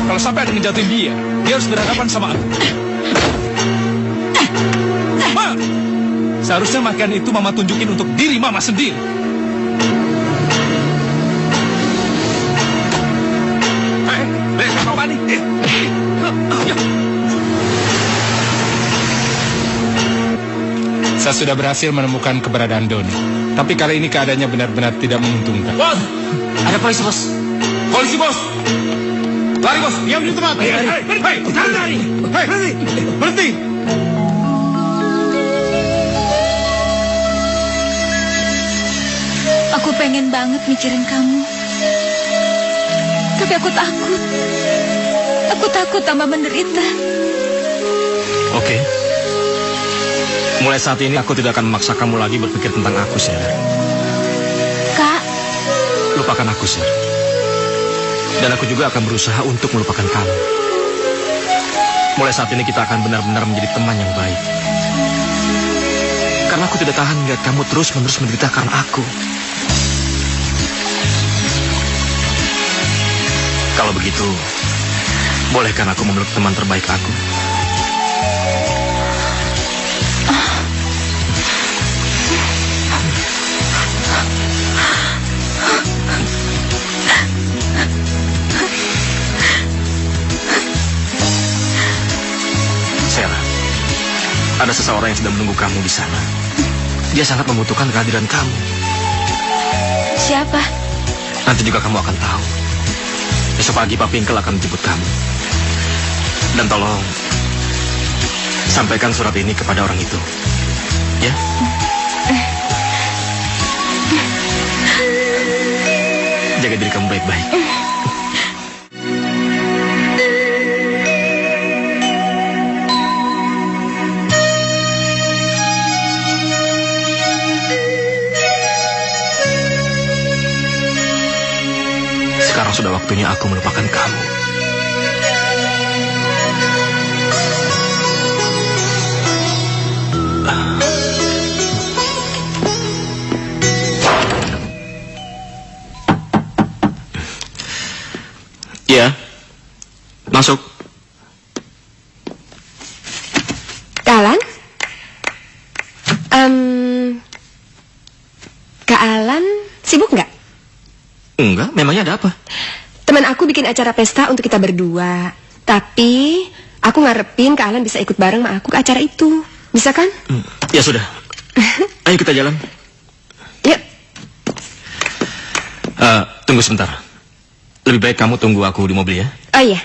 Kalau sampai ada ngejatuhin dia harus berhadapan sama aku. Ma, seharusnya makian itu Mama tunjukin untuk diri Mama sendiri. Apa nih? Saya sudah berhasil menemukan keberadaan Doni. Tapi kali ini keadaannya benar-benar tidak menguntungkan. Bos, ada polisi, bos. Polisi, bos. Lari, bos. Diam di tempat. Hei, jangan lari. Hei, berhenti. Aku pengen banget mikirin kamu. Tapi aku takut. Aku takut tambah menderita. Oke. Mulai saat ini aku tidak akan memaksa kamu lagi berpikir tentang aku, Sarah. Kak. Lupakan aku, Sarah. Dan aku juga akan berusaha untuk melupakan kamu. Mulai saat ini kita akan benar-benar menjadi teman yang baik. Karena aku tidak tahan melihat kamu terus-menerus menderita karena aku. Kalau begitu, bolehkan aku memeluk teman terbaik aku? Sarah, ada seseorang yang sedang menunggu kamu di sana. Dia sangat membutuhkan kehadiran kamu. Siapa? Nanti juga kamu akan tahu. Besok pagi Pak Pinkel akan menjemput kamu. Dan tolong sampaikan surat ini kepada orang itu. Ya? Jaga diri kamu baik-baik. Sekarang sudah waktunya aku melupakan kamu. Ya, masuk. Alan? Kak Alan sibuk nggak? Enggak, memangnya ada apa? Teman aku bikin acara pesta untuk kita berdua. Tapi aku ngarepin Kak Alan bisa ikut bareng sama aku ke acara itu. Bisa kan? Ya sudah. Ayo kita jalan. Yuk. Tunggu sebentar. Lebih baik kamu tunggu aku di mobil ya. Oh iya.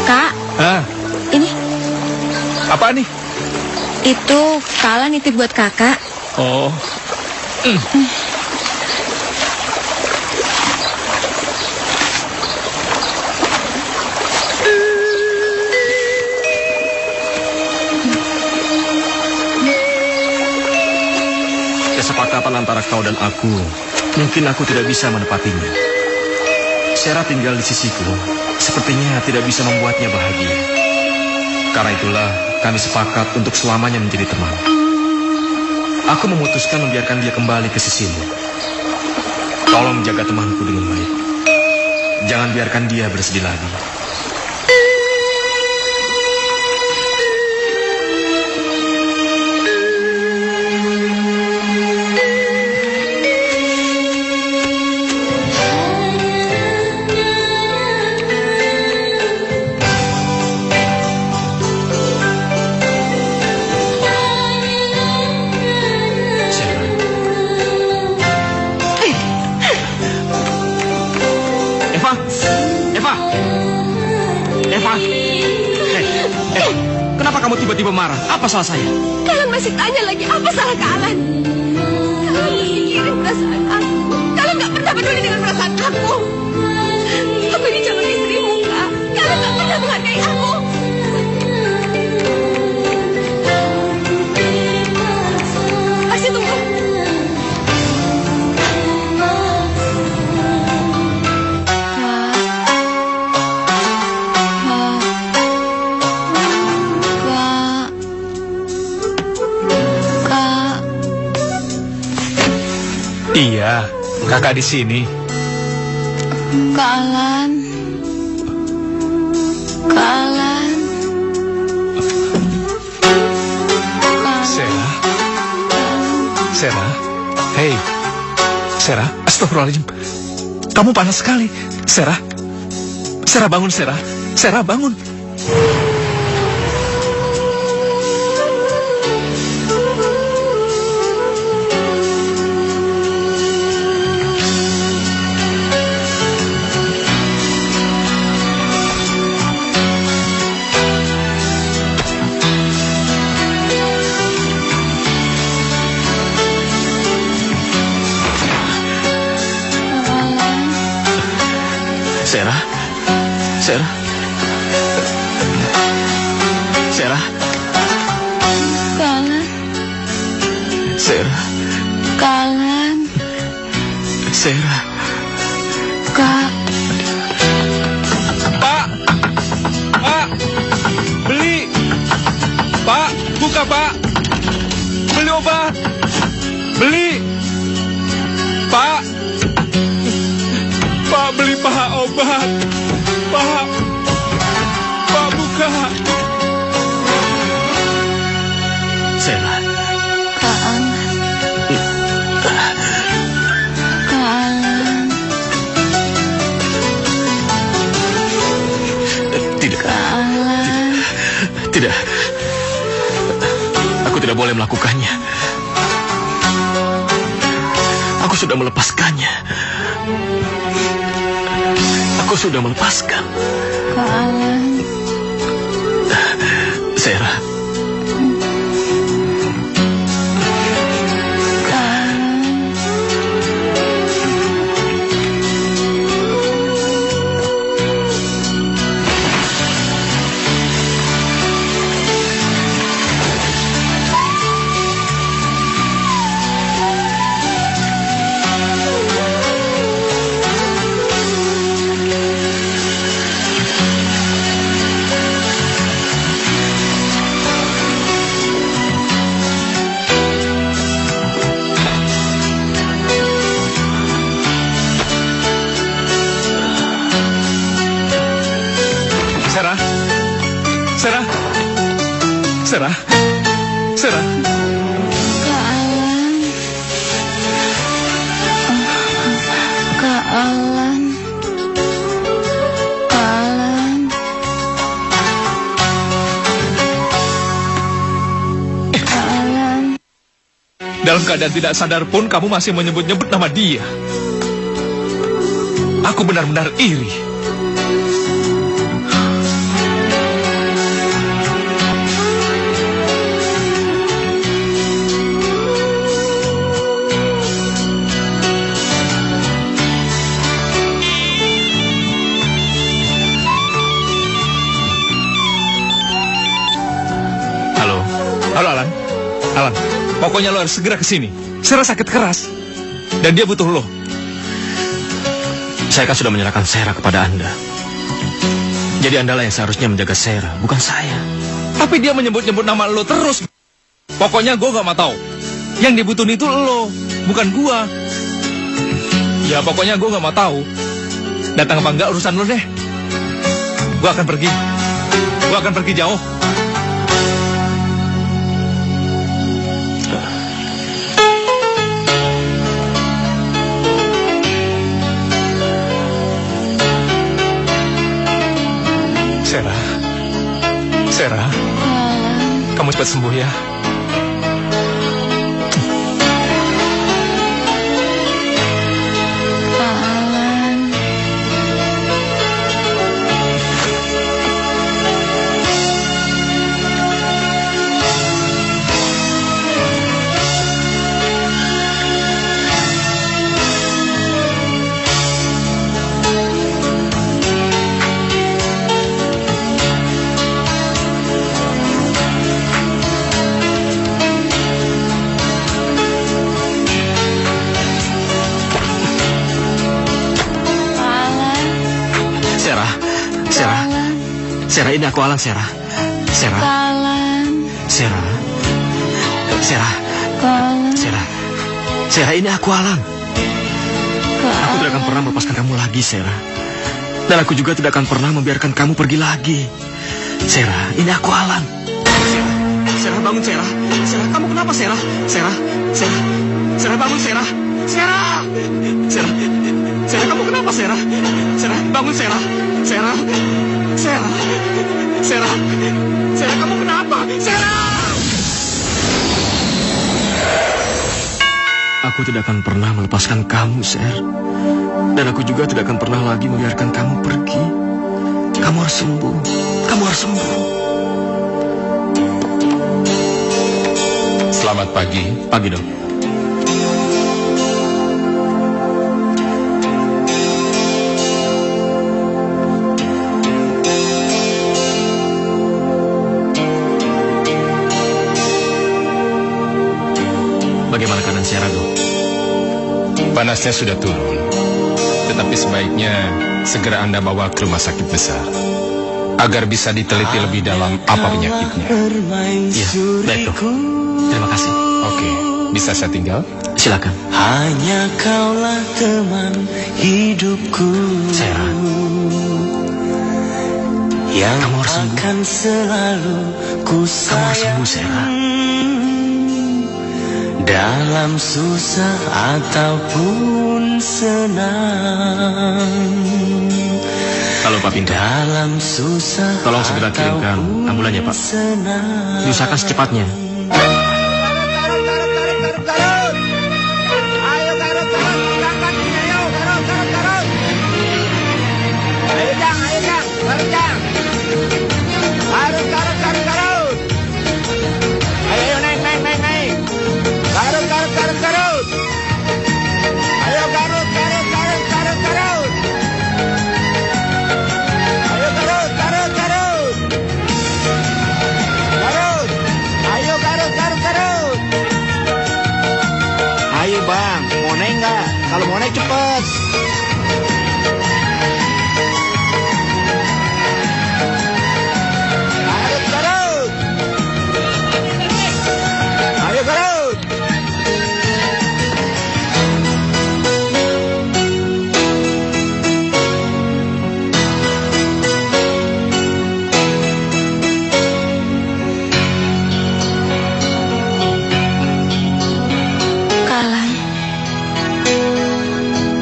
Kak, Ini Apa nih? itu Kak Alan nitip buat kakak. Oh. Kesepakatan antara kau dan aku, mungkin aku tidak bisa menepatinya. Sarah tinggal di sisiku, sepertinya tidak bisa membuatnya bahagia. Karena itulah kami sepakat untuk selamanya menjadi teman. Aku memutuskan membiarkan dia kembali ke sisimu. Tolong jaga temanku dengan baik. Jangan biarkan dia bersedih lagi. Kamu tiba-tiba marah. Apa salah saya? Kalian masih tanya lagi apa salah Kak Alan? Kalian mikirin perasaan aku. Kalian gak pernah peduli dengan perasaan aku. Aku ini calon istrimu, Kak. Kalian gak pernah menghargai aku. Masih tunggu. Iya, kakak di sini. Kak Alan. Kak Alan. Sera. Sera. Hei. Sera. Astagfirullahaladzim. Kamu panas sekali. Sera. Sera bangun, Sera. Sera bangun. Sera. Sera. Sera. Kak Alan. Sera. Kak Alan. Sera. Kak. Pak. Pak. Beli. Pak, buka, Pak. Beli obat. Beli. Pak. Pak, beli Pak obat. Pak. Pak, buka. Sera. Kak Alan. Kak Alan. Tidak. Kak Alan. Tidak. Aku tidak boleh melakukannya. Aku sudah melepaskannya. Aku sudah melepaskan. Kak Alan. Sera. Kak Alan. Sera. Sera. Sera. Sera. Kak Alan. Kak Alan. Kak Alan. Kak Alan. Dalam keadaan tidak sadar pun kamu masih menyebut-nyebut nama dia. Aku benar-benar iri. Halo. Halo, Alan. Alan, pokoknya lo harus segera ke sini. Sera sakit keras. Dan dia butuh lo. Saya kan sudah menyerahkan Sera kepada Anda. Jadi Andalah yang seharusnya menjaga Sera, bukan saya. Tapi dia menyebut-nyebut nama lo terus. Pokoknya gue gak mau tahu. Yang dibutuhin itu lo, bukan gua. Ya pokoknya gue gak mau tahu. Datang apa enggak urusan lo deh. Gue akan pergi. Gue akan pergi jauh. Sera. Sera. Kamu cepat sembuh ya. Kak Alan. Sera, ini aku Alan, Sera. Sera. Alan. Sera. Sera. Alan. Sera. Sera, ini aku Alan. Aku tidak akan pernah melepaskan kamu lagi, Sera. Dan aku juga tidak akan pernah membiarkan kamu pergi lagi. Sera, ini aku Alan. Sera, bangun Sera. Sera, kamu kenapa Sera? Sera, bangun Sera. Sera, kamu kenapa Sera? Sera, bangun Sera. Sera, kamu kenapa? Sera! Aku tidak akan pernah melepaskan kamu, Ser. Dan aku juga tidak akan pernah lagi membiarkan kamu pergi. Kamu harus sembuh. Selamat pagi. Pagi, Dok. Bagaimana keadaan Sera, Dok? Panasnya sudah turun. Tetapi sebaiknya segera Anda bawa ke rumah sakit besar agar bisa diteliti lebih dalam apa penyakitnya. Iya, baik, Dok. Terima kasih. Oke, bisa saya tinggal? Silakan. Hanya kaulah teman hidupku, Sera, yang kamu harus sembuh. akan selalu ku Kamu harus sembuh, Sera. dalam susah ataupun senang. Halo, Pak Pinto. Dalam susah Tolong segera kirimkan ataupun ambulannya, Pak. senang. Diusahakan secepatnya. Ayo bang, mau naik nggak? Kalau mau naik cepet. Garut, garut. Ayo garut. Kalan,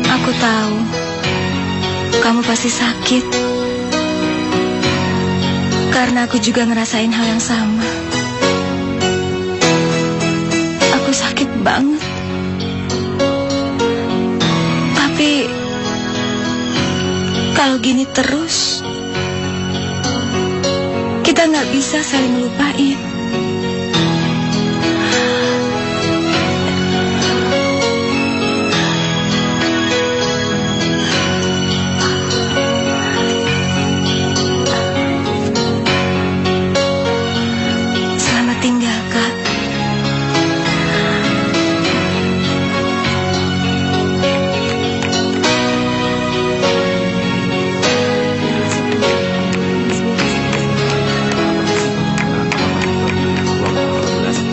aku tahu kamu pasti sakit. Karena aku juga ngerasain hal yang sama. Aku sakit banget. Tapi kalau gini terus, kita nggak bisa saling melupain. Selamat tinggal, Kak.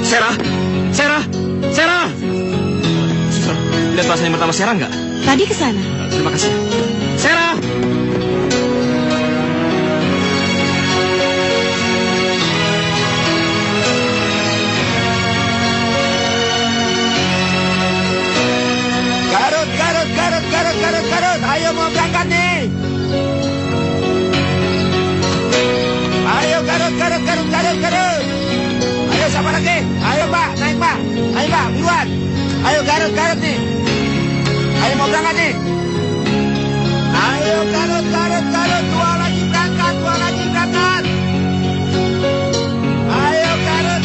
Sera! Suster, lihat pasien yang pertama Sera nggak? Tadi ke sana. Terima kasih. Sera! Garut. Ayo mau berangkat nih. Ayo garut. Ayo siapa lagi? Ayo Pak, naik Pak. Ayo Pak, buruan. Ayo garut nih. Ayo mau berangkat nih. Ayo garut. Dua lagi berangkat. Ayo garut.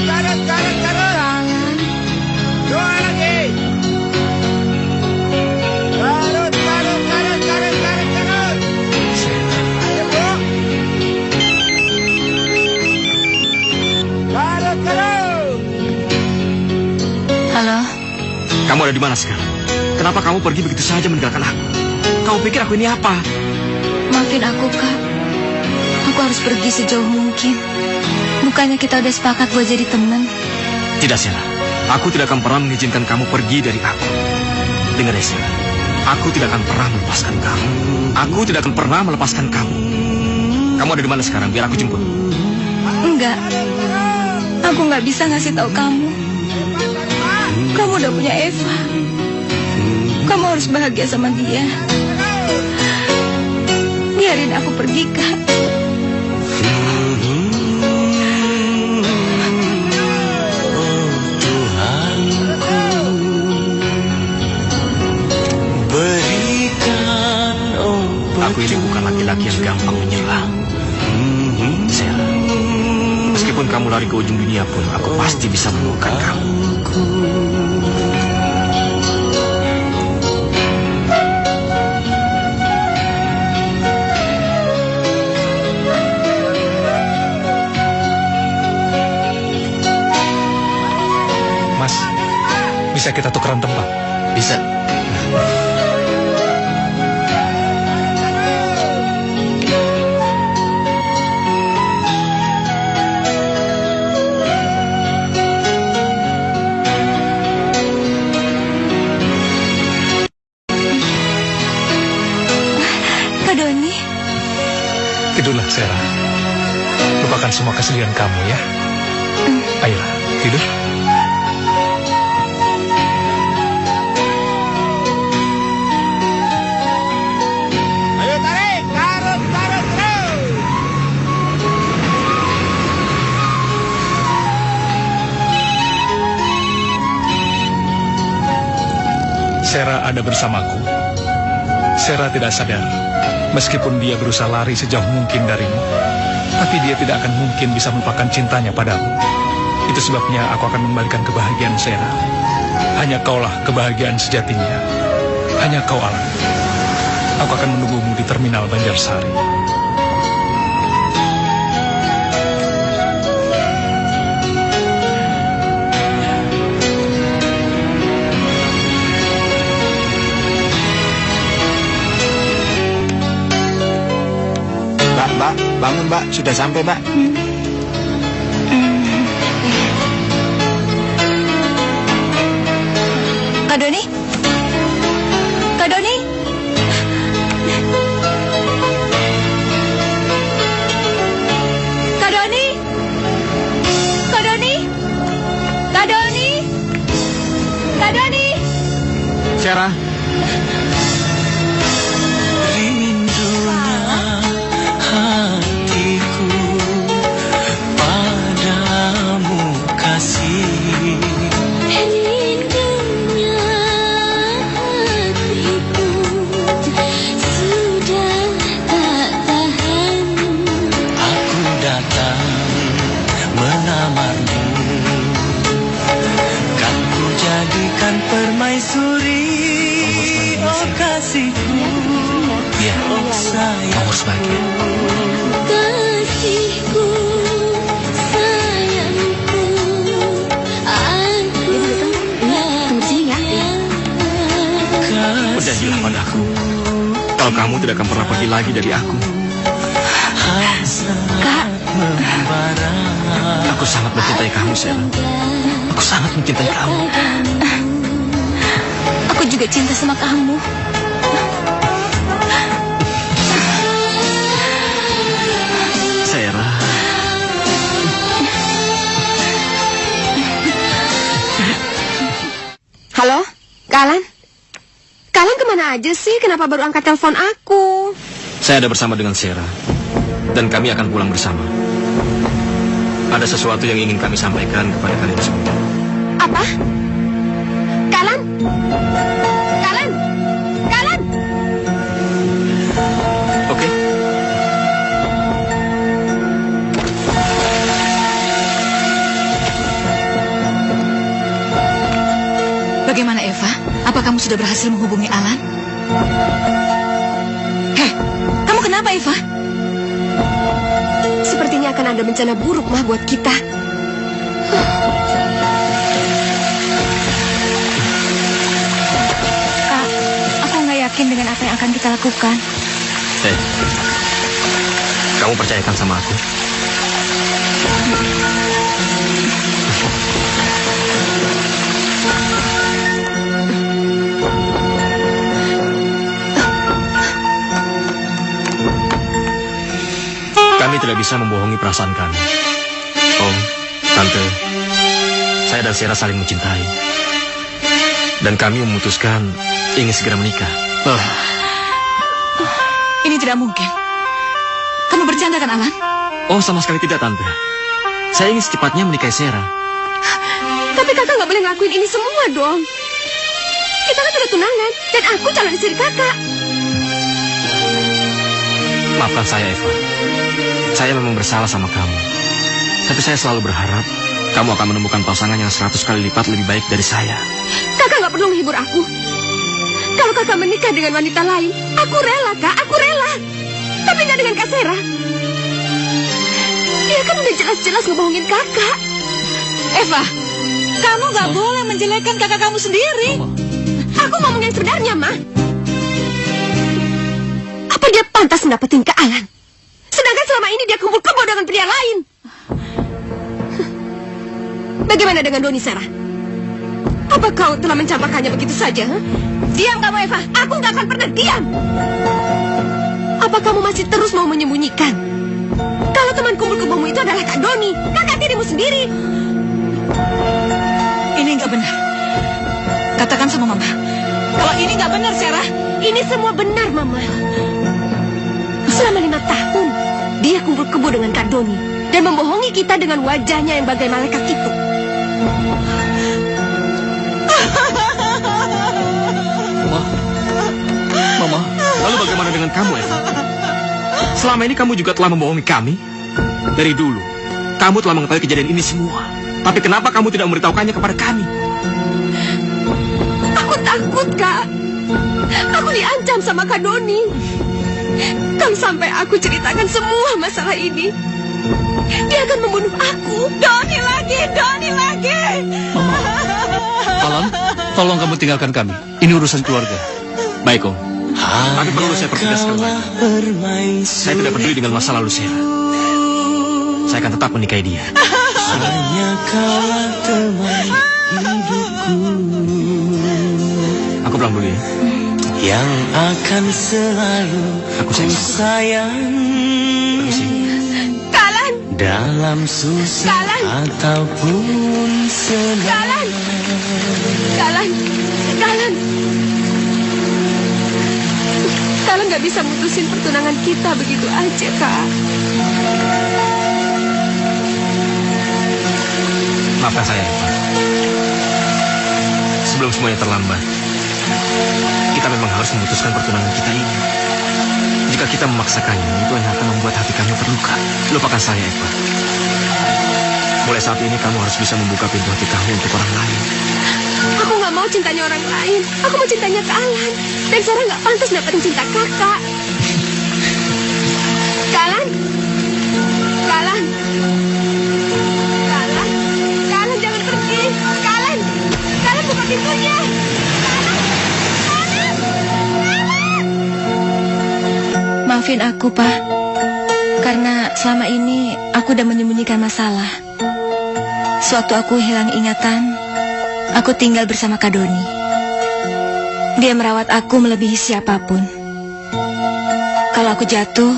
Dua lagi. Garut. Ayo Bu. Garut. Halo, Kamu ada di mana sekarang? Kenapa kamu pergi begitu saja meninggalkan aku? Kamu pikir aku ini apa? maafin aku, Kak. Aku harus pergi sejauh mungkin. Bukannya kita udah sepakat buat jadi teman. Tidak, Sera. Aku tidak akan pernah mengizinkan kamu pergi dari aku. Dengar ya, Sarah. Aku tidak akan pernah melepaskan kamu. Aku tidak akan pernah melepaskan kamu. Kamu ada di mana sekarang? Biar aku jemput. Enggak. Aku nggak bisa ngasih tahu kamu. Kamu udah punya Eva. Kamu harus bahagia sama dia. Biarin aku pergi, Kak. Aku ini bukan laki-laki yang gampang menyerah. Sarah, meskipun kamu lari ke ujung dunia pun, aku pasti bisa menemukan kamu. Mas, bisa kita tukeran tempat? Bisa. Kak Doni. Tidurlah, Sarah. Lupakan semua kesedihan kamu ya. Ayolah, tidur. Ayo tarik, garut terus. Sarah ada bersamaku. Sarah tidak sadar, meskipun dia berusaha lari sejauh mungkin darimu, tapi dia tidak akan mungkin bisa melupakan cintanya padamu. Itu sebabnya aku akan mengembalikan kebahagiaan Sarah. Hanya kaulah kebahagiaan sejatinya. Hanya kau, Alan. Aku akan menunggumu di terminal Banjarsari. Mbak, bangun Mbak, sudah sampai Mbak. Kak Doni? Kak Doni? Kak Doni? Kak Doni? Kak Doni? Kak Doni? Sarah. Rindunya hatiku padamu kasih. Rindunya hatiku sudah tak tahan. Aku datang melamarmu, kan ku jadikan permaisuri. Oh kasihku, Iya, oh sayang. kamu harus bahagia. Kasihku, sayangku, aku bahagia. Berjanjilah padaku, kalau kamu tidak akan pernah pergi lagi dari aku. Kak, Aku sangat mencintai kamu, Sarah. Aku sangat mencintai kamu. aku juga cinta sama kamu. Sarah. Halo, Kak Alan? Kak Alan kemana aja sih? Kenapa baru angkat telepon aku? Saya ada bersama dengan Sarah, dan kami akan pulang bersama. Ada sesuatu yang ingin kami sampaikan kepada kalian semua. Apa? Kak Alan? Kak Alan? Kak Alan? Oke? Bagaimana Eva? Apa kamu sudah berhasil menghubungi Alan? Heh, kamu kenapa Eva? Sepertinya akan ada bencana buruk mah buat kita. Kak, aku nggak yakin dengan apa yang akan kita lakukan. Kamu percayakan sama aku? tidak bisa membohongi perasaan kami. Om, Tante, saya dan Sera saling mencintai. Dan kami memutuskan ingin segera menikah. Ini tidak mungkin. Kamu bercanda kan, Alan? Oh, sama sekali tidak, Tante. Saya ingin secepatnya menikahi Sera. Tapi kakak nggak boleh ngelakuin ini semua dong. Kita kan sudah tunangan, dan aku calon istri kakak. Maafkan saya, Eva. Saya memang bersalah sama kamu. Tapi saya selalu berharap kamu akan menemukan pasangan yang 100 kali lipat lebih baik dari saya. Kakak nggak perlu menghibur aku. Kalau kakak menikah dengan wanita lain, aku rela, Kak. Aku rela. Tapi nggak dengan Kak Sera. Dia kan udah jelas-jelas ngebohongin kakak. Eva, kamu nggak boleh menjelekkan kakak kamu sendiri. Aku ngomong yang sebenarnya, Ma. Apa dia pantas mendapatin Kak Alan? Sedangkan selama ini dia kumpul-kumpul dengan pria lain. Bagaimana dengan Doni, Sarah? Apa kau telah mencampakkannya begitu saja? Diam kamu, Eva. Aku nggak akan pernah diam. Apa kamu masih terus mau menyembunyikan? Kalau teman kumpul-kumpulmu itu adalah Kak Doni, kakak dirimu sendiri. Ini nggak benar. Katakan sama Mama. Kalau ini nggak benar, Sarah. Ini semua benar, Mama. Selama 5 tahun, dia kumpul-kumpul dengan Kak Doni dan membohongi kita dengan wajahnya yang bagai malaikat itu. Mama, lalu bagaimana dengan kamu, Eva? Selama ini kamu juga telah membohongi kami. Dari dulu, kamu telah mengetahui kejadian ini semua. Tapi kenapa kamu tidak memberitahukannya kepada kami? Aku takut, Kak. Aku diancam sama Kak Doni. Kalau sampai aku ceritakan semua masalah ini, dia akan membunuh aku. Doni lagi, Doni lagi. Mama, Alan, tolong kamu tinggalkan kami. Ini urusan keluarga. Baik, Om. Tapi perlu saya pertegaskan lagi. Saya tidak peduli dengan masa lalu Sera. Saya akan tetap menikahi dia. Hanya kaulah teman hidupku Aku pulang dulu ya. yang akan selalu Aku sayang. Permisi. Kalan, Dalam susah Kalan. ataupun senang. Kalan, Kalan, Kalan. Kalan nggak bisa mutusin pertunangan kita begitu aja, Kak. Maafkan saya, Eva. Sebelum semuanya terlambat, kita memang harus memutuskan pertunangan kita ini. Jika kita memaksakannya, itu hanya akan membuat hati kamu terluka. Lupakan saya, Eva. Mulai saat ini kamu harus bisa membuka pintu hati kamu untuk orang lain. Aku nggak mau cintanya orang lain. Aku mau cintanya ke Alan. Dan Sarah nggak pantas dapetin cinta kakak. Kalan, Kalan, Kalan, Kalan jangan pergi. Kalan, Kalan buka pintunya. Maafin aku, Pak. Karena selama ini aku udah menyembunyikan masalah. Sewaktu aku hilang ingatan, aku tinggal bersama Kak Doni. Dia merawat aku melebihi siapapun. Kalau aku jatuh,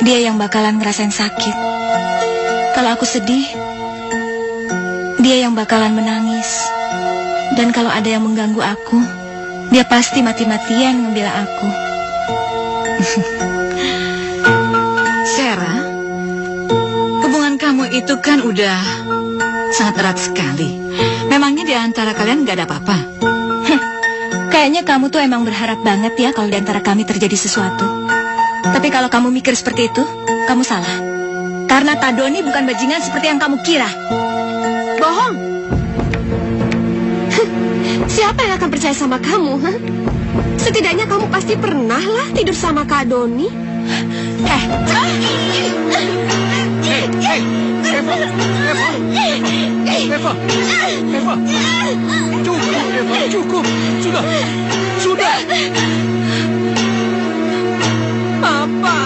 dia yang bakalan ngerasain sakit. Kalau aku sedih, dia yang bakalan menangis. Dan kalau ada yang mengganggu aku, dia pasti mati-matian membela aku. Sarah, hubungan kamu itu kan udah sangat erat sekali. Memangnya di antara kalian gak ada apa-apa? Kayaknya kamu tuh emang berharap banget ya kalau di antara kami terjadi sesuatu. Tapi kalau kamu mikir seperti itu, kamu salah. Karena Kak Doni bukan bajingan seperti yang kamu kira. Bohong. Siapa yang akan percaya sama kamu? Huh? Setidaknya kamu pasti pernah lah tidur sama Kak Doni. Eva, cukup, Eva, cukup. Sudah. Papa,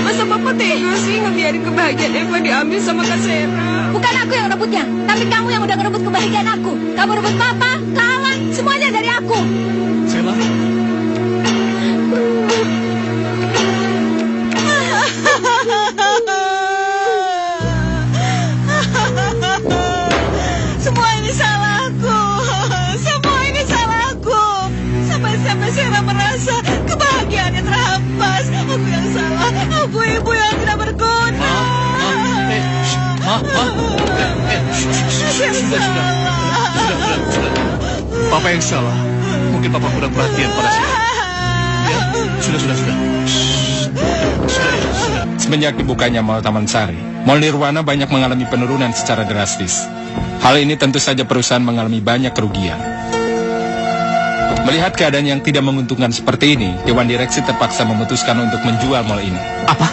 masa Papa tega sih ngebiarin kebahagiaan Eva diambil sama Kak Sera? Bukan aku yang rebutnya, tapi kamu yang udah ngerebut kebahagiaan aku. Kamu rebut Papa, Kalan, semuanya dari aku. Sela, Sudah. Papa yang salah. Mungkin Papa kurang perhatian pada saya. Ya, sudah. Sudah. Semenjak dibukanya Mall Taman Sari, Mall Nirwana banyak mengalami penurunan secara drastis. Hal ini tentu saja perusahaan mengalami banyak kerugian. Melihat keadaan yang tidak menguntungkan seperti ini, Dewan Direksi terpaksa memutuskan untuk menjual mall ini. Apa?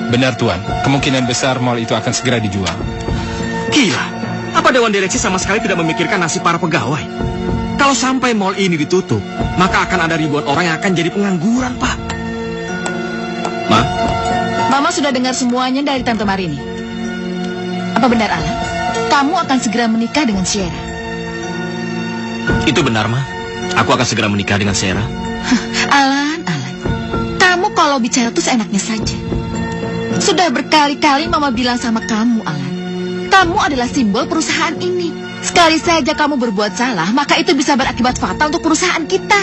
Benar Tuan, kemungkinan besar mall itu akan segera dijual. Gila. Apa Dewan Direksi sama sekali tidak memikirkan nasib para pegawai? Kalau sampai mall ini ditutup, maka akan ada ribuan orang yang akan jadi pengangguran, Pak. Ma? Mama sudah dengar semuanya dari Tante Marini. Apa benar, Alan? Kamu akan segera menikah dengan Sierra. Itu benar, Ma. Aku akan segera menikah dengan Sierra. Alan. Kamu kalau bicara tuh seenaknya saja. Sudah berkali-kali Mama bilang sama kamu, Alan. Kamu adalah simbol perusahaan ini. Sekali saja kamu berbuat salah, maka itu bisa berakibat fatal untuk perusahaan kita.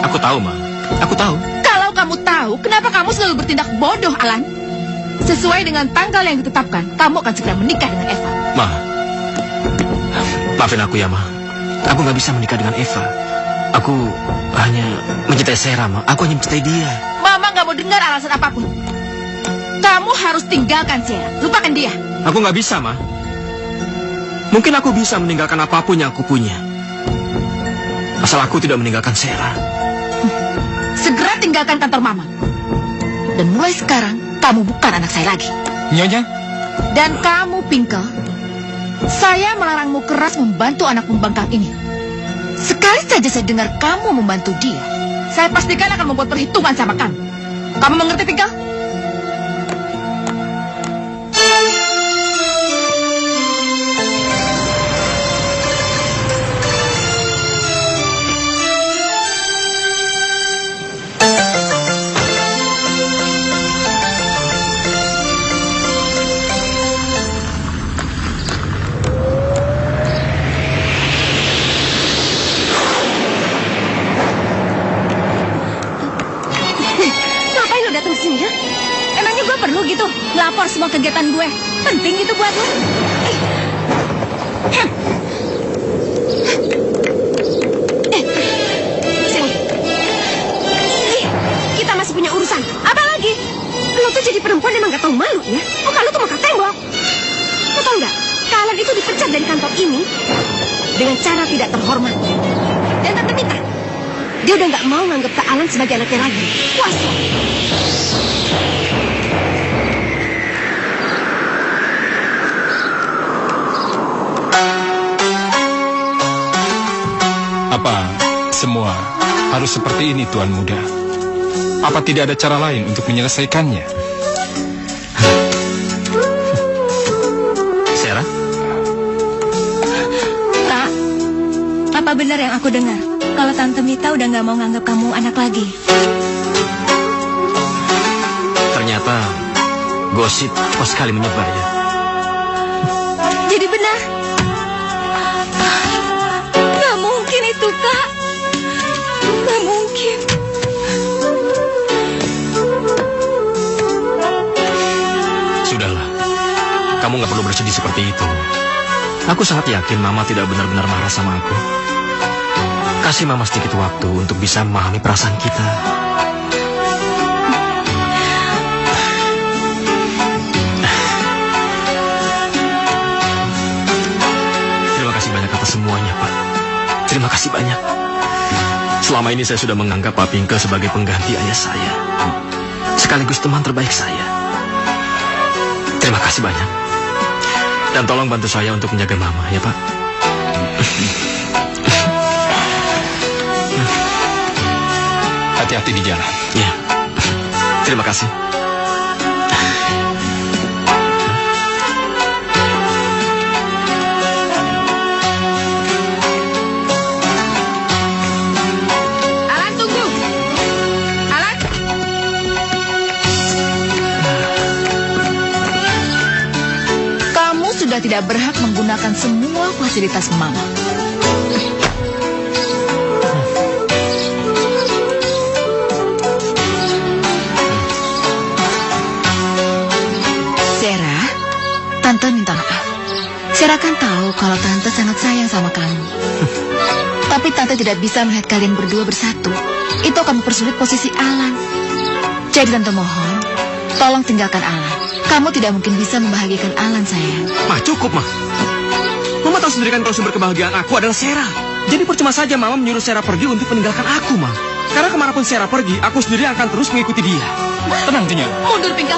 Aku tahu, Ma. Aku tahu. Kalau kamu tahu, kenapa kamu selalu bertindak bodoh, Alan? Sesuai dengan tanggal yang ditetapkan, kamu akan segera menikah dengan Eva. Ma, maafin aku ya, Ma. Aku nggak bisa menikah dengan Eva. Aku hanya mencintai Sierra, Ma. Aku hanya mencintai dia. Mama nggak mau dengar alasan apapun. Kamu harus tinggalkan Sierra. Lupakan dia. Aku nggak bisa, Ma. Mungkin aku bisa meninggalkan apapun yang aku punya. Asal aku tidak meninggalkan Sierra. Segera tinggalkan kantor Mama. Dan mulai sekarang, kamu bukan anak saya lagi. Nyonya? Dan kamu, Pinkel, saya melarangmu keras membantu anak pembangkang ini. Sekali saja saya dengar kamu membantu dia, saya pastikan akan membuat perhitungan sama kamu. Kamu mengerti, Pinkel? Lapor semua kegiatan gue. Penting itu buat lo. Sini. Kita masih punya urusan. Apa lagi? Lo tuh jadi perempuan emang gak tahu malu ya? Oh, kalau tuh muka tembok. Lo tau gak? Kalian itu dipecat dari kantor ini dengan cara tidak terhormat. Dan Tante Mita, dia udah gak mau nganggap Kak Alan sebagai anaknya lagi. Puas lo. Apa semua harus seperti ini, Tuan Muda? Apa tidak ada cara lain untuk menyelesaikannya? Sierra? Kak, apa benar yang aku dengar? Kalau Tante Mita udah gak mau nganggap kamu anak lagi. Ternyata gosip pas sekali menyebar ya. Jadi benar. Gak mungkin itu, Kak. Gak mungkin. Sudahlah, kamu nggak perlu bersedih seperti itu. Aku sangat yakin Mama tidak benar-benar marah sama aku. Kasih Mama sedikit waktu untuk bisa memahami perasaan kita. Terima kasih banyak atas semuanya, Pak. Terima kasih banyak. Selama ini saya sudah menganggap Pak Pinkel sebagai pengganti ayah saya, sekaligus teman terbaik saya. Terima kasih banyak. Dan tolong bantu saya untuk menjaga Mama, ya Pak. Hati-hati di jalan. Ya. Terima kasih. Alan, tunggu. Alan. Kamu sudah tidak berhak menggunakan semua fasilitas Mama. Sarah, Tante minta maaf. Sarah kan tahu kalau Tante sangat sayang sama kamu. Tapi Tante tidak bisa melihat kalian berdua bersatu. Itu akan mempersulit posisi Alan. Jadi Tante mohon, tolong tinggalkan Alan. Kamu tidak mungkin bisa membahagiakan Alan, sayang. Ma, cukup, Ma. Mama tahu sendiri kan kalau sumber kebahagiaan aku adalah Sarah. Jadi percuma saja Mama menyuruh Sarah pergi untuk meninggalkan aku, Ma. Karena kemanapun Sarah pergi, aku sendiri akan terus mengikuti dia. Tenang, Tinya. Mundur, Pinka.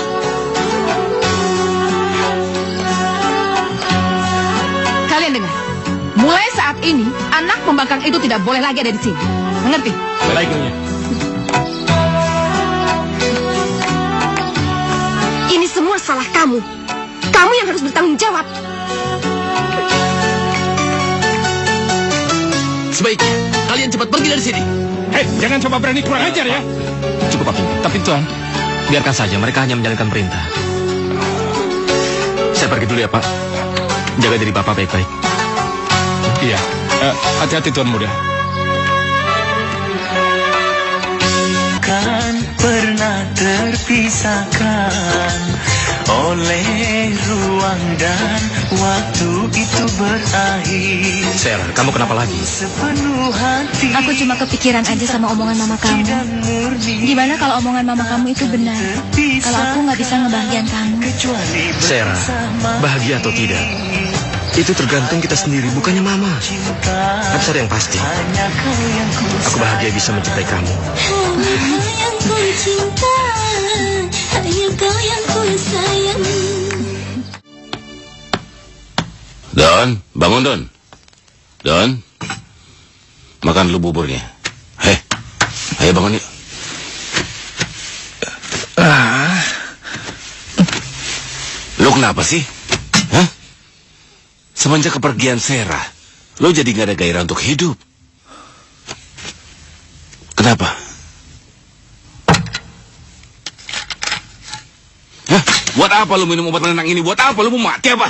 Kalian dengar. Mulai saat ini, anak pembangkang itu tidak boleh lagi ada di sini. Mengerti? Baik, Nyonya. Ini semua salah kamu. Kamu yang harus bertanggung jawab. Sebaiknya kalian cepat pergi dari sini. Hei, jangan coba berani kurang ajar ya. Cukup, Pak. Tapi Tuan, Biarkan saja, mereka hanya menjalankan perintah. Saya pergi dulu ya, Pak. Jaga diri Bapak baik-baik. iya. Hati-hati Tuan Muda. Kan pernah terpisahkan oleh ruang dan waktu itu berakhir. Sarah, kamu kenapa lagi? Sepenuh hati. Aku cuma kepikiran aja sama omongan mama kamu. Gimana kalau omongan mama kamu itu benar? Kalau aku nggak bisa ngebahagiain kamu. Sarah, bahagia atau tidak? Itu tergantung kita sendiri, bukannya Mama. Tapi ada yang pasti, aku bahagia bisa mencintai kamu. Yang ku cinta, hanya kau yang ku sayang. Don, bangun Don. Don, makan dulu buburnya. Hei, ayo bangun yuk. Lo kenapa sih? Hah? Semenjak kepergian Sarah, lo jadi gak ada gairah untuk hidup. Kenapa? Hah? Buat apa lo minum obat penenang ini? Buat apa lo mau mati apa?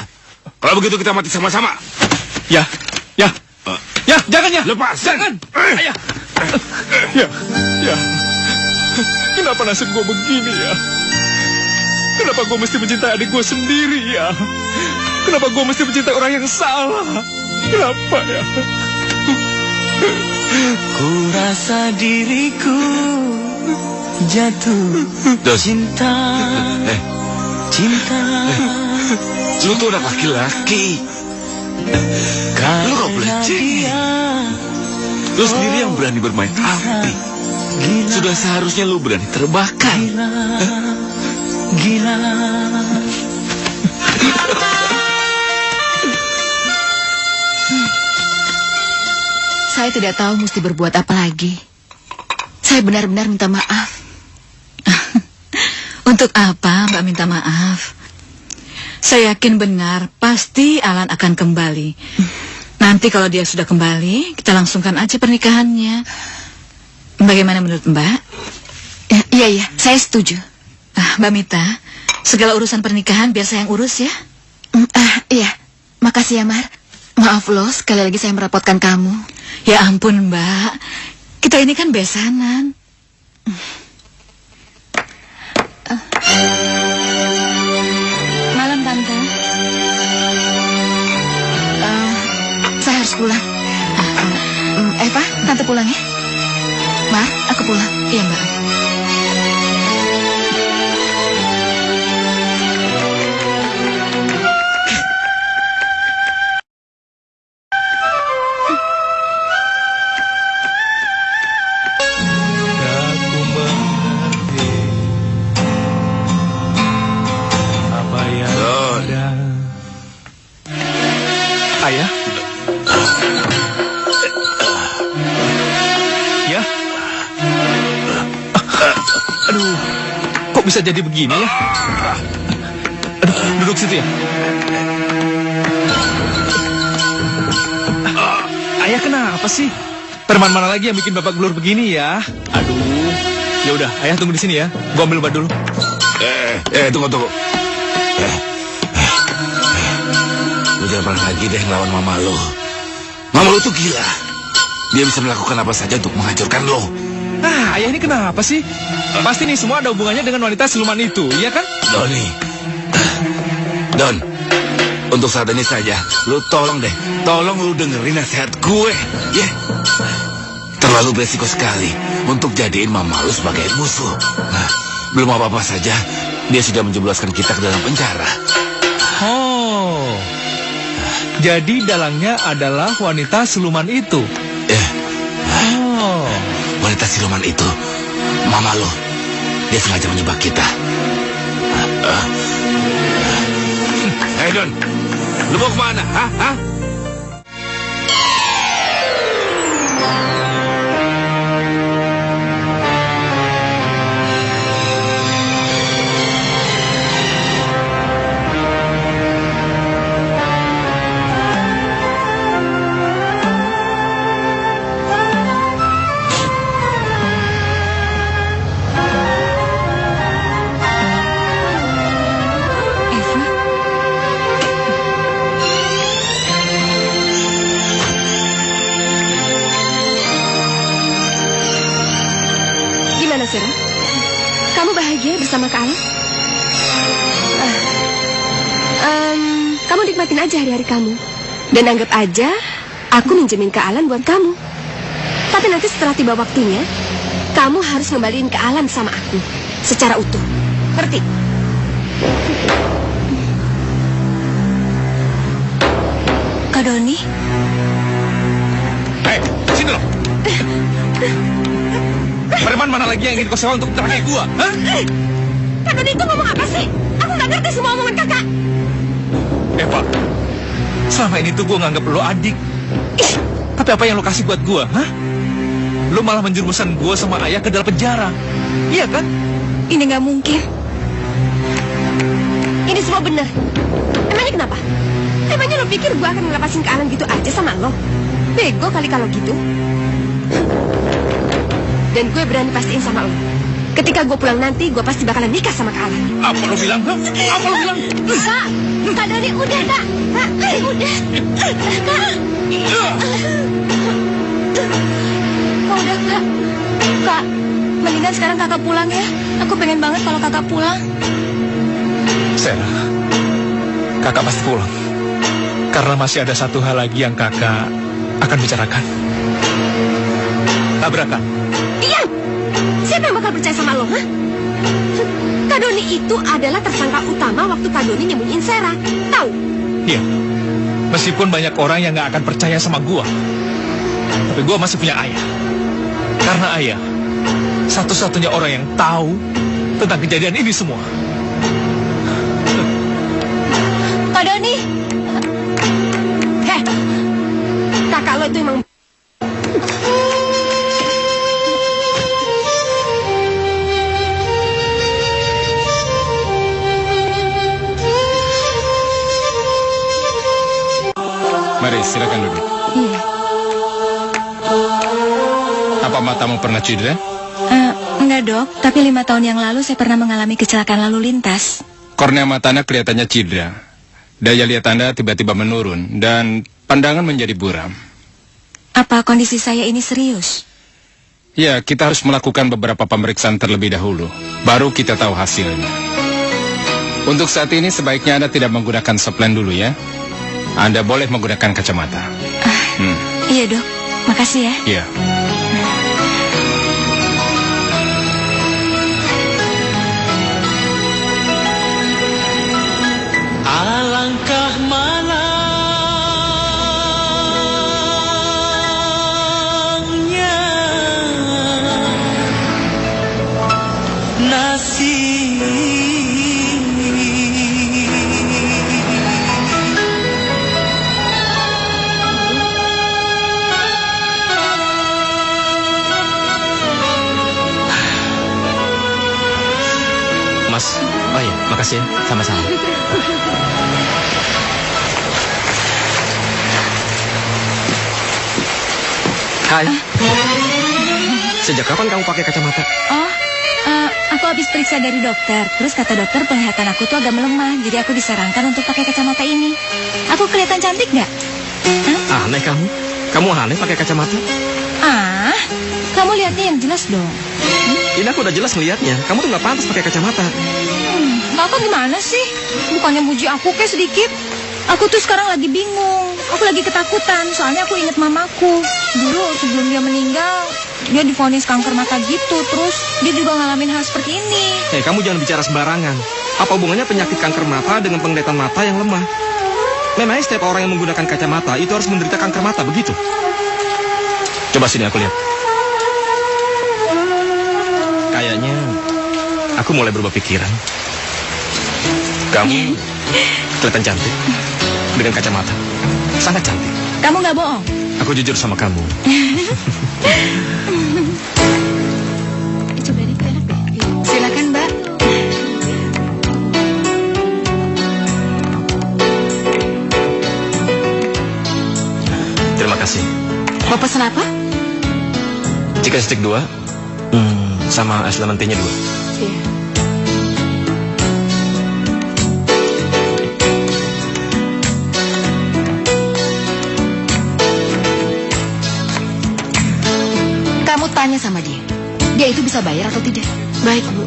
Kalau begitu kita mati sama-sama. Ya, jangan ya. Lepas. Jangan. Ayah. Ya. Kenapa nasib gue begini ya? Kenapa gue mesti mencintai adik gue sendiri ya? Kenapa gue mesti mencintai orang yang salah? Kenapa ya? Ku rasa diriku jatuh Dos. cinta. Cinta. Lu tuh udah laki-laki. Lu gak boleh cengeng. Lu sendiri yang berani bermain api. Sudah seharusnya lu berani terbakar. Gila. Saya tidak tahu mesti berbuat apa lagi. Saya benar-benar minta maaf. Untuk apa Mbak minta maaf? Saya yakin benar, pasti Alan akan kembali. Nanti kalau dia sudah kembali, kita langsungkan aja pernikahannya. Bagaimana menurut Mbak? Iya, saya setuju. Mbak Mita, segala urusan pernikahan biar saya yang urus ya. Iya, makasih ya Mar. Maaf loh, sekali lagi saya merepotkan kamu. Ya ampun Mbak, kita ini kan besanan. Malam Tante. Saya harus pulang. Eva, Tante pulang ya. Mar, aku pulang. Iya Mbak. Aku mengerti apa yang Don. ada. Ayah? Ya? Aduh, kok bisa jadi begini ya? Aduh, duduk situ ya. Ayah kenapa sih? Perman mana lagi yang bikin bapak gelur begini ya? Aduh, ya udah, ayah tunggu di sini ya. Gua ambil obat dulu. Tunggu. Lu jangan pernah lagi deh ngelawan mama lo. Mama lo tuh gila. Dia bisa melakukan apa saja untuk menghancurkan lo. Ayah ini kenapa sih? Pasti nih semua ada hubungannya dengan wanita siluman itu, iya kan? Don, Untuk saat ini saja, lu tolong lu dengerin nasihat gue, ya. Terlalu beresiko sekali untuk jadiin mama lu sebagai musuh. Nah, belum apa-apa saja, dia sudah menjebloskan kita ke dalam penjara. Oh, jadi dalangnya adalah wanita siluman itu. Oh, Wanita siluman itu, mama lu, dia sengaja menjebak kita. Hei Don, lu mau kemana? Hah? Gimana, Sera? Kamu bahagia bersama Kak Alan? Kamu nikmatin aja hari-hari kamu. Dan anggap aja aku minjemin Kak Alan buat kamu. Tapi nanti setelah tiba waktunya, kamu harus ngembaliin Kak Alan sama aku secara utuh. Ngerti? Kak Doni, hei, sini loh. Preman mana lagi yang ingin kau sewa untuk terakhir gua? Hah? Kak Doni itu ngomong apa sih? Aku nggak ngerti semua omongan kakak. Eva, selama ini tuh gua nganggap lo adik. Tapi apa yang lo kasih buat gua, hah? Lo malah menjerumuskan gua sama ayah ke dalam penjara. Iya kan? ini nggak mungkin. Ini semua benar. Emangnya kenapa? Emangnya lo pikir gue akan ngelepasin Kak Alan gitu aja sama lo? Bego kali kalau gitu. Dan gue berani pastiin sama lo, ketika gue pulang nanti, gue pasti bakalan nikah sama Kak Alan. Apa lo bilang, hah? Apa lo bilang? Kak Doni, udah Kak. Udah. Kak. Kok udah Kak? Kak, mendingan sekarang kakak pulang ya. Aku pengen banget kalau kakak pulang. Sarah, kakak pasti pulang. Karena masih ada satu hal lagi yang kakak akan bicarakan. Tabrakan. Diam! Siapa yang bakal percaya sama lo, hah? Kak Doni itu adalah tersangka utama waktu Kak Doni nyembunyiin Sarah. Tahu? Iya. Meskipun banyak orang yang gak akan percaya sama gua, tapi gua masih punya ayah. Karena ayah satu-satunya orang yang tahu tentang kejadian ini semua. Kak Doni. Heh, kakak lo itu emang... Mari, silakan duduk. Iya. Apa matamu pernah cedera? Enggak dok, tapi 5 tahun yang lalu saya pernah mengalami kecelakaan lalu lintas. Kornea mata Anda kelihatannya cedera. Daya lihat Anda tiba-tiba menurun dan pandangan menjadi buram. Apa kondisi saya ini serius? Ya, kita harus melakukan beberapa pemeriksaan terlebih dahulu. Baru kita tahu hasilnya. Untuk saat ini sebaiknya Anda tidak menggunakan saplen dulu ya. Anda boleh menggunakan kacamata. Iya dok, makasih ya. Iya. Alangkah malangnya nasib Mas, oh iya, makasih ya, sama-sama. Hai. Sejak kapan kamu pakai kacamata? Oh, aku habis periksa dari dokter. Terus kata dokter penglihatan aku tuh agak melemah. Jadi aku disarankan untuk pakai kacamata ini. Aku kelihatan cantik nggak? Aneh kamu. Kamu aneh pakai kacamata. Kamu lihatnya yang jelas dong. Ini aku udah jelas melihatnya. Kamu tuh nggak pantas pakai kacamata. Kakak gimana sih? Bukannya muji aku kayak sedikit. Aku tuh sekarang lagi bingung. Aku lagi ketakutan, soalnya aku inget mamaku. Dulu sebelum dia meninggal, dia divonis kanker mata gitu. Terus dia juga ngalamin hal seperti ini. Kamu jangan bicara sembarangan. Apa hubungannya penyakit kanker mata dengan penglihatan mata yang lemah? Memangnya setiap orang yang menggunakan kacamata itu harus menderita kanker mata, begitu? Coba sini aku lihat. Kayaknya aku mulai berubah pikiran. Kamu kelihatan cantik dengan kacamata. Sangat cantik. Kamu nggak bohong? Aku jujur sama kamu. Coba deh, itu enak deh. Silakan, Mbak. Terima kasih. Mau pesan apa? Chicken stick 2, sama es lemon tea-nya 2. Iya. Kamu tanya sama dia. Dia itu bisa bayar atau tidak? Baik, Bu.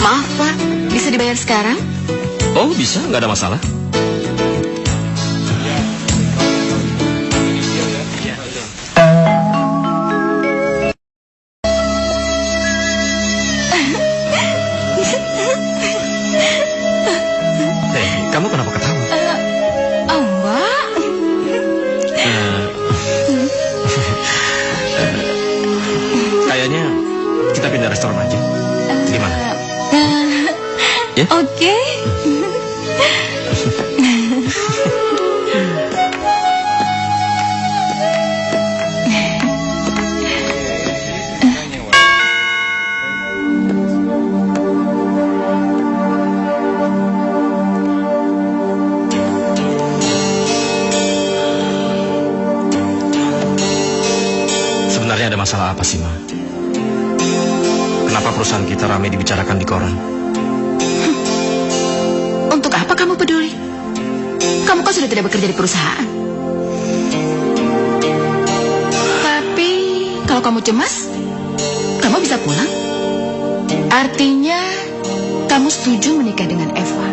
Maaf, Pak. Bisa dibayar sekarang? Oh, bisa, nggak ada masalah. Kamu kenapa ketawa? Enggak. Kayaknya kita pindah restoran aja. Gimana? Ya? Oke. Sebenarnya ada masalah apa sih, Ma? Kenapa perusahaan kita ramai dibicarakan di koran? Untuk apa kamu peduli? Kamu kan sudah tidak bekerja di perusahaan. Tapi kalau kamu cemas, kamu bisa pulang. Artinya kamu setuju menikah dengan Eva.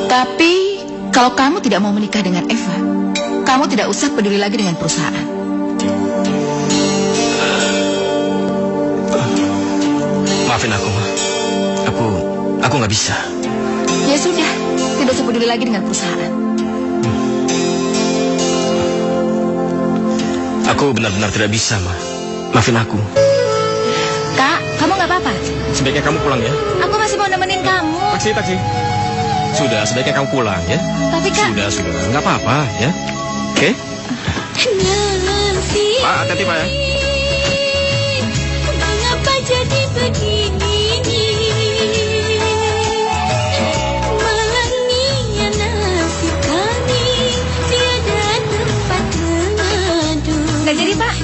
Tapi kalau kamu tidak mau menikah dengan Eva, kamu tidak usah peduli lagi dengan perusahaan. Maafin aku, Ma. Aku nggak bisa. Ya sudah, tidak usah peduli lagi dengan perusahaan. Aku benar-benar tidak bisa, Ma. Maafin aku. Kak, kamu nggak apa-apa? Sebaiknya kamu pulang ya. Aku masih mau nemenin kamu. Taksi. Sudah, sebaiknya kamu pulang ya. Tapi Kak, Sudah. Nggak apa-apa ya. Oke? Pak, hati-hati, Pak ya. Mengapa jadi begini? Malangnya nasib kami, tiada tempat mengadu. nggak jadi Pak.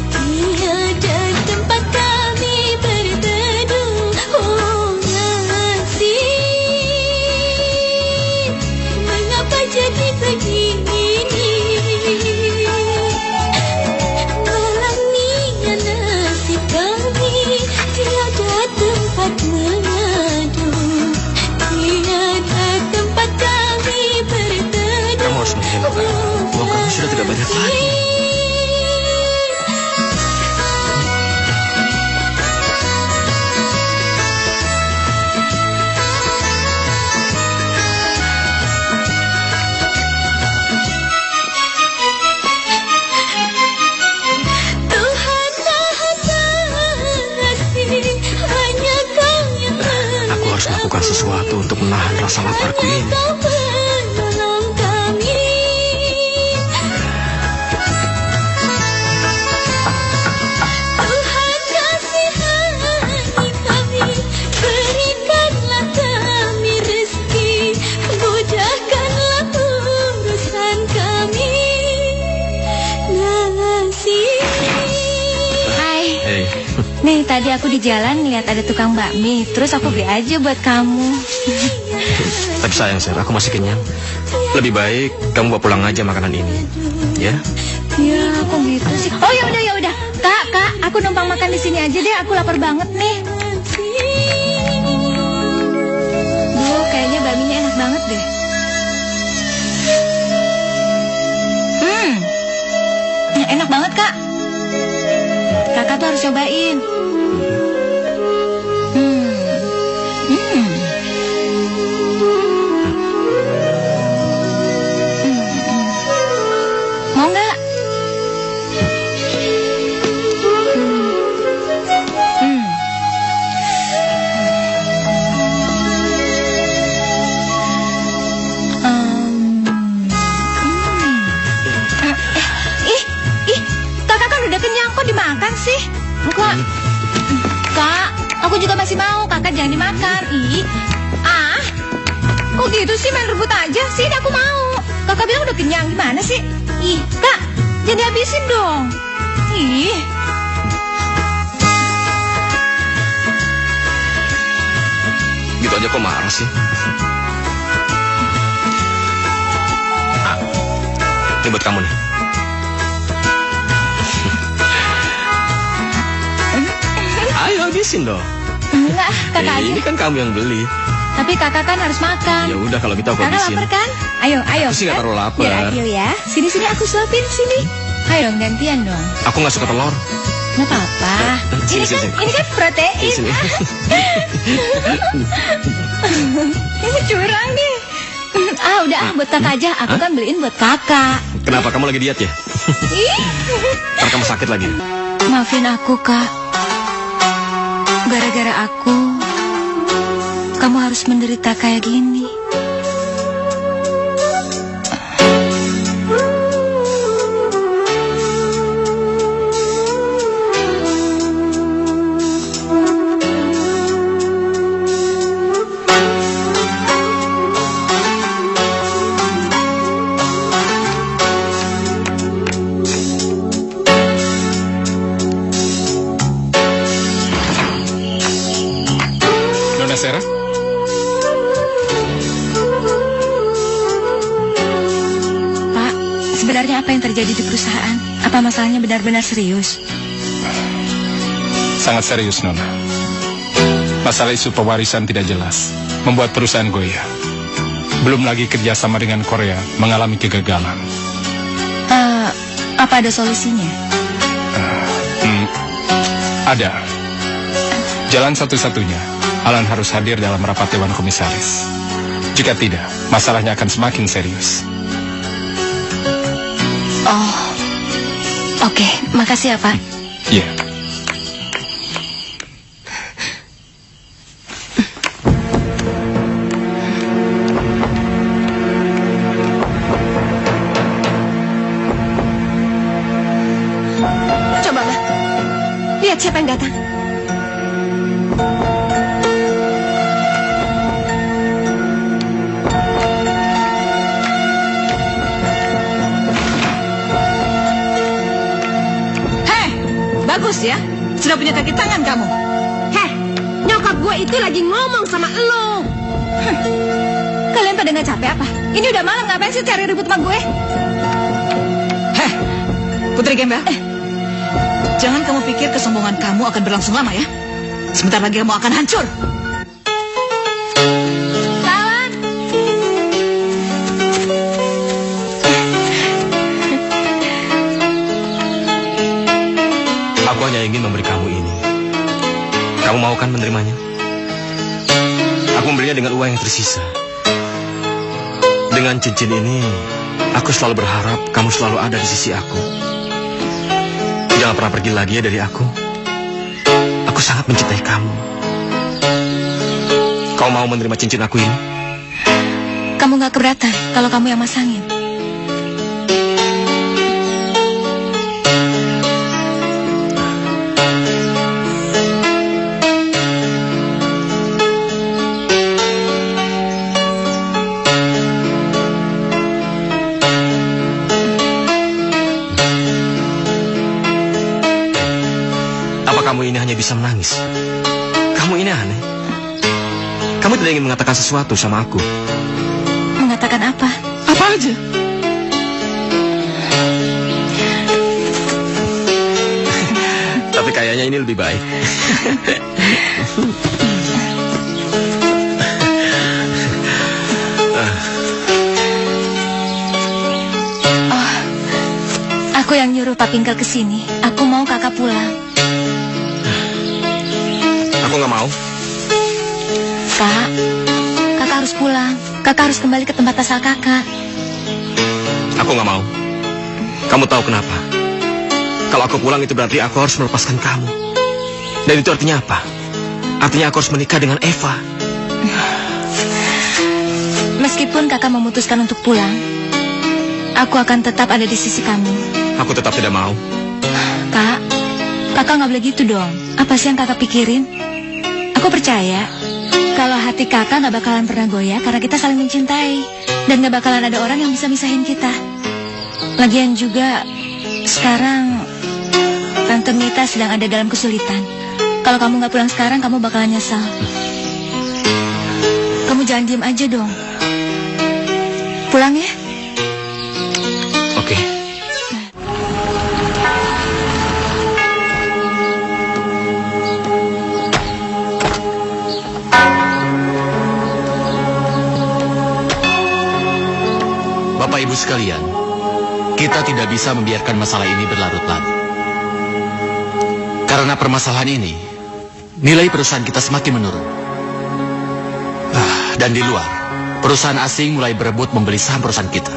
Tiada tempat kami berteduh. Oh nasib, mengapa jadi begini? Malangnya nasib kami, tiada tempat mengadu. Tiada tempat kami berteduh. Kamu harus menghemat. Uang kamu sudah tidak banyak lagi. Tuhan Maha Kasih, hanya Kau yang Aku harus melakukan sesuatu untuk menahan rasa laparku ini. Kau penolong kami. Tuhan kasihani kami, berikanlah kami rezeki, mudahkanlah urusan kami. Nasib. Hai. Hei, Nih, tadi aku di jalan lihat ada tukang bakmi. Terus aku beli aja buat kamu. tapi sayang, Sir, aku masih kenyang. Lebih baik kamu bawa pulang aja makanan ini. Ya? Ya, kok gitu sih? Oh, ya udah. Kak, aku numpang makan di sini aja deh. Aku lapar banget nih. kakak tuh harus cobain. Mau nggak? Kakak kan udah kenyang, kok dimakan sih? Enggak. Kak, aku juga masih mau. Kakak jangan dimakan. Kok gitu sih, main rebut aja? Sini aku mau. Kakak bilang udah kenyang, gimana sih? Kak, jangan dihabisin dong. Gitu aja kok marah sih? Ini buat kamu nih. Ayo habisin dong. Enggak, kakak aja. Ini kan kamu yang beli. Tapi kakak kan harus makan. Ya udah kalau gitu aku Kakak habisin. lapar kan? Ayo. Aku sih nggak terlalu lapar. Biar Adil ya. Sini aku suapin sini. Ayo dong, gantian dong. Aku nggak suka telur. Nggak apa-apa. Sini. Ini kan protein. Sini. Ini curang nih. Udah buat kakak aja. Aku kan beliin buat kakak. Kenapa kamu lagi diet ya? Ntar kamu sakit lagi. Maafin aku, Kak. Gara-gara aku, kamu harus menderita kayak gini. Nona Sarah? Pak, sebenarnya apa yang terjadi di perusahaan? Apa masalahnya benar-benar serius? Sangat serius, Nona. Masalah isu pewarisan tidak jelas, membuat perusahaan goyah. Belum lagi kerjasama dengan Korea mengalami kegagalan. Apa ada solusinya? Ada. Jalan satu-satunya, Alan harus hadir dalam rapat Dewan Komisaris. Jika tidak, masalahnya akan semakin serius. Oke, makasih ya, Pak. Iya. Cobalah. Lihat siapa yang datang. Bagus ya, sudah punya kaki tangan kamu. Nyokap gue itu lagi ngomong sama elo. Kalian pada nggak capek apa? Ini udah malam, ngapain sih cari ribut sama gue? Putri Gembel, jangan kamu pikir kesombongan kamu akan berlangsung lama ya. Sebentar lagi kamu akan hancur. Lawan. Aku hanya ingin memberi kamu ini. Kamu mau kan menerimanya? Aku membelinya dengan uang yang tersisa. Dengan cincin ini, aku selalu berharap kamu selalu ada di sisi aku. Jangan pernah pergi lagi ya dari aku. Aku sangat mencintai kamu. Kau mau menerima cincin aku ini? Kamu nggak keberatan kalau kamu yang masangin? Kamu ini hanya bisa menangis. Kamu ini aneh. Kamu tidak ingin mengatakan sesuatu sama aku. Mengatakan apa? Apa aja? Tapi kayaknya ini lebih baik. Aku yang nyuruh Pak Pingkel ke sini. Aku mau kakak pulang. harus pulang. Kakak harus kembali ke tempat asal kakak. Aku nggak mau. Kamu tahu kenapa? Kalau aku pulang itu berarti aku harus melepaskan kamu. Dan itu artinya apa? Artinya aku harus menikah dengan Eva. Meskipun kakak memutuskan untuk pulang, aku akan tetap ada di sisi kamu. Aku tetap tidak mau. Kak, kakak nggak boleh gitu dong. Apa sih yang kakak pikirin? Aku percaya kalau hati kakak nggak bakalan pernah goyah karena kita saling mencintai. Dan nggak bakalan ada orang yang bisa misahin kita. Lagian juga, sekarang Tante Mita sedang ada dalam kesulitan. Kalau kamu nggak pulang sekarang, kamu bakalan nyesal. Kamu jangan diem aja dong. Pulang ya. Oke. Bapak Ibu sekalian, kita tidak bisa membiarkan masalah ini berlarut-larut. Karena permasalahan ini, nilai perusahaan kita semakin menurun. Dan di luar, perusahaan asing mulai berebut membeli saham perusahaan kita.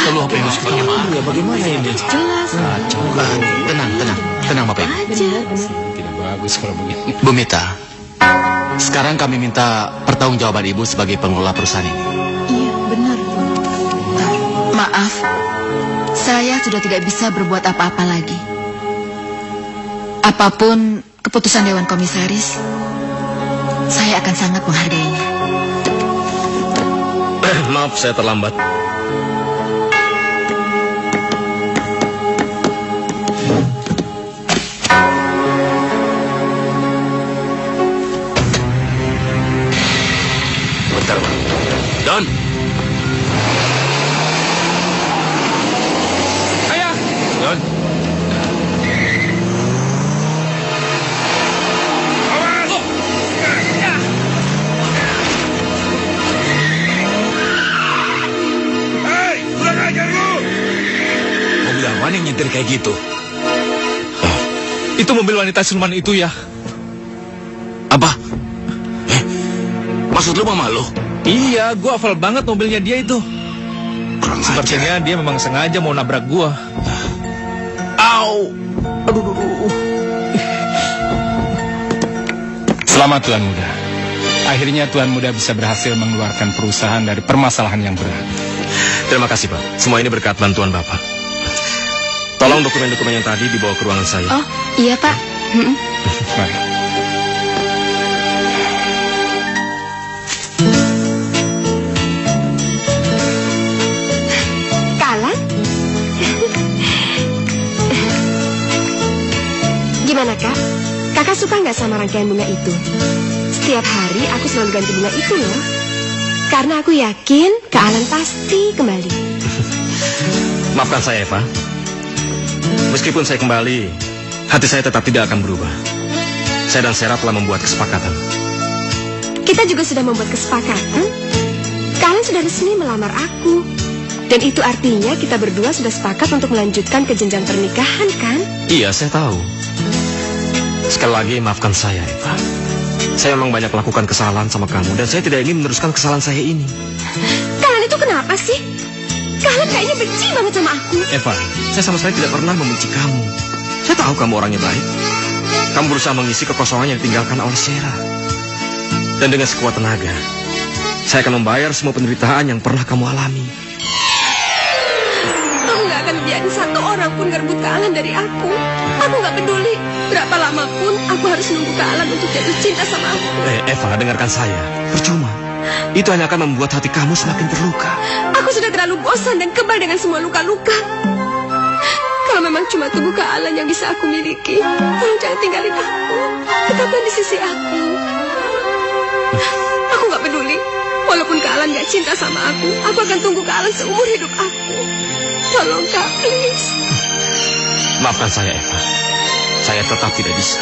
Lalu apa yang harus kita bagaimana ini? Jelas. Tenang Bapak Ibu. Tidak bagus kalau begini. Bu Mita, sekarang kami minta pertanggungjawaban Ibu sebagai pengelola perusahaan ini. Iya, benar. Maaf, saya sudah tidak bisa berbuat apa-apa lagi. Apapun keputusan Dewan Komisaris, saya akan sangat menghargainya. Maaf, saya terlambat. Bentar, Pak. Don. Ayah. Don. Mobil awan yang nyetir kayak gitu. Itu mobil wanita siluman itu ya. Apa? Maksud lu mama lu? Iya, gua hafal banget mobilnya dia itu. Kurang Sepertinya dia memang sengaja mau nabrak gua. Au. Aduh. Selamat Tuan Muda. Akhirnya Tuan Muda bisa berhasil mengeluarkan perusahaan dari permasalahan yang berat. Terima kasih, Pak. Semua ini berkat bantuan Bapak. Tolong dokumen-dokumen yang tadi dibawa ke ruangan saya. Oh, iya Pak. Mari. Kalan? Gimana Kak? Kakak suka nggak sama rangkaian bunga itu? Setiap hari aku selalu ganti bunga itu loh. Karena aku yakin Kak Alan pasti kembali. Maafkan saya, Eva. Meskipun saya kembali, hati saya tetap tidak akan berubah. Saya dan Sarah telah membuat kesepakatan. Kita juga sudah membuat kesepakatan. Kak Alan sudah resmi melamar aku. Dan itu artinya kita berdua sudah sepakat untuk melanjutkan ke jenjang pernikahan, kan? Iya, saya tahu. Sekali lagi, maafkan saya, Eva. Saya memang banyak melakukan kesalahan sama kamu, dan saya tidak ingin meneruskan kesalahan saya ini. Kalian itu kenapa sih? Kalian kayaknya benci banget sama aku. Eva, saya sama sekali tidak pernah membenci kamu. Saya tahu kamu orangnya baik. Kamu berusaha mengisi kekosongan yang ditinggalkan oleh Sarah. Dan dengan sekuat tenaga, saya akan membayar semua penderitaan yang pernah kamu alami. Aku gak akan biarin satu orang pun ngerebut Kak Alan dari aku. Aku gak peduli. Berapa lama pun aku harus nunggu Kak Alan untuk jatuh cinta sama aku. Eva, dengarkan saya. Percuma. Itu hanya akan membuat hati kamu semakin terluka. Aku sudah terlalu bosan dan kebal dengan semua luka-luka. Kalau memang cuma tubuh Kak Alan yang bisa aku miliki, tolong jangan tinggalin aku. Tetaplah di sisi aku. Aku gak peduli. Walaupun Kak Alan gak cinta sama aku akan tunggu Kak Alan seumur hidup aku. Tolong Kak, please. Maafkan saya, Eva. Saya tetap tidak bisa.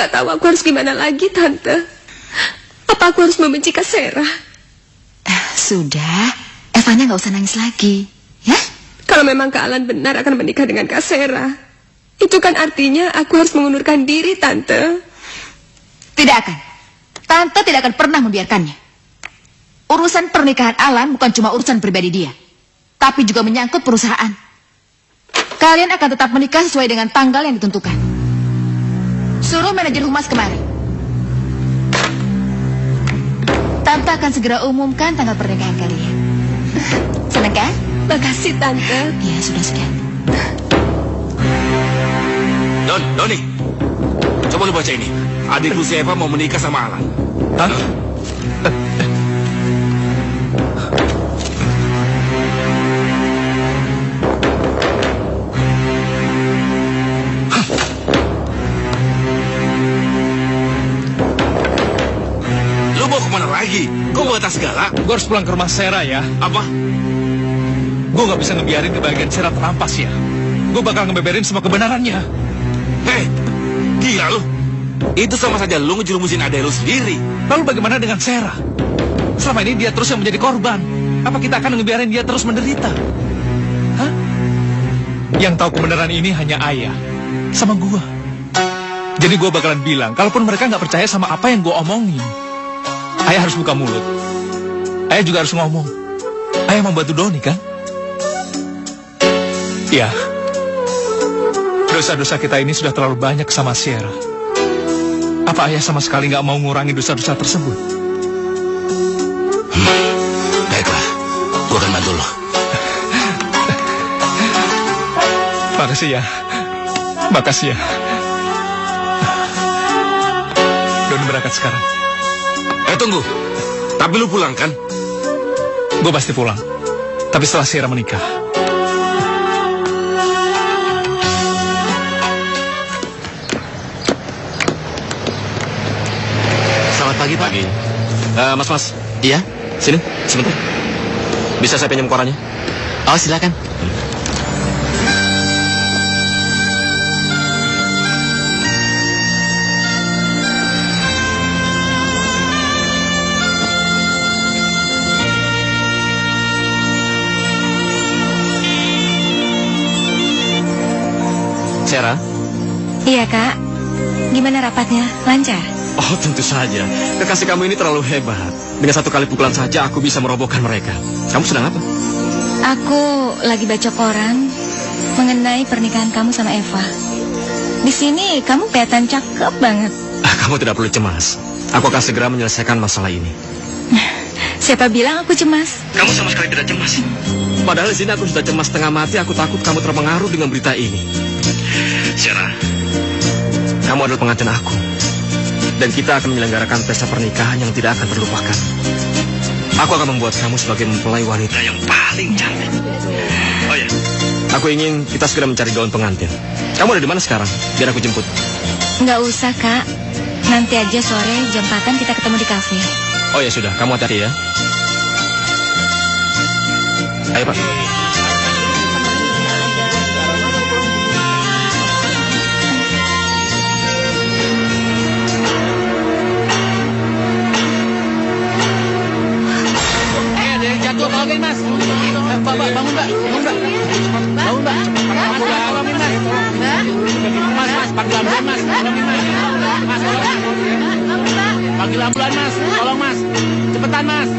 nggak tahu aku harus gimana lagi, Tante. Apa aku harus membenci Kak Sera? Sudah, Evanya nggak usah nangis lagi, ya? Kalau memang Kak Alan benar akan menikah dengan Kak Sera, itu kan artinya aku harus mengundurkan diri, Tante. Tidak akan. Tante tidak akan pernah membiarkannya. Urusan pernikahan Alan bukan cuma urusan pribadi dia, tapi juga menyangkut perusahaan. Kalian akan tetap menikah sesuai dengan tanggal yang ditentukan. Suruh manajer humas kemari. Tante akan segera umumkan tanggal pernikahan kalian. Senang kan? Makasih, Tante. Ya, sudah. Doni, coba lu baca ini. Adik lu si Eva mau menikah sama Alan. Hah? Lu mau kemana lagi? Kok bawa tas segala? Gue harus pulang ke rumah Sera ya. Apa? Gue nggak bisa ngebiarin kebahagiaan Sera terampas ya. Gue bakal ngebeberin semua kebenarannya. Hei, gila lu. Itu sama saja lu ngejerumusin adek lu sendiri. Lalu bagaimana dengan Sera? Selama ini dia terus yang menjadi korban. Apa kita akan ngebiarin dia terus menderita? Hah? Yang tahu kebenaran ini hanya ayah sama gue. Jadi gue bakalan bilang, kalaupun mereka nggak percaya sama apa yang gue omongin, ayah harus buka mulut. Ayah juga harus ngomong. Ayah membantu Doni kan? Ya. Dosa-dosa kita ini sudah terlalu banyak sama Sierra. Apa ayah sama sekali nggak mau ngurangi dosa-dosa tersebut? Baiklah, gua akan bantu lo. Makasih ya. Makasih ya. Doni berangkat sekarang. Tunggu. Tapi lu pulang kan? Gue pasti pulang. Tapi setelah Sierra menikah. Selamat pagi, Pak. Mas. Iya? Sini, sebentar. Bisa saya pinjam korannya? Oh, silakan. Sera? Iya, Kak. Gimana rapatnya? Lancar? Oh, tentu saja. Kekasih kamu ini terlalu hebat. Dengan satu kali pukulan saja aku bisa merobohkan mereka. Kamu sedang apa? Aku lagi baca koran mengenai pernikahan kamu sama Eva. Di sini kamu kelihatan cakep banget. Kamu tidak perlu cemas. Aku akan segera menyelesaikan masalah ini. Siapa bilang aku cemas? Kamu sama sekali tidak cemas. Padahal di sini aku sudah cemas setengah mati. Aku takut kamu terpengaruh dengan berita ini. Sarah, kamu adalah pengantin aku. Dan kita akan menyelenggarakan pesta pernikahan yang tidak akan terlupakan. Aku akan membuat kamu sebagai mempelai wanita yang paling cantik. Oh ya, aku ingin kita segera mencari gaun pengantin. Kamu ada di mana sekarang? Biar aku jemput. Nggak usah, Kak. Nanti aja sore jam 4 kita ketemu di kafe. Oh ya sudah, kamu hati-hati ya. Ayo, Pak. Bangun, Mas. Pak, bangun, Mbak. Bangun, Mbak. Bangun, Mbak. Tolongin, Mas. Mas, panggil ambulan, Mas. Tolongin, Mas. Mas, tolong. Panggil ambulan, Mas. Tolong, Mas. Cepetan, Mas.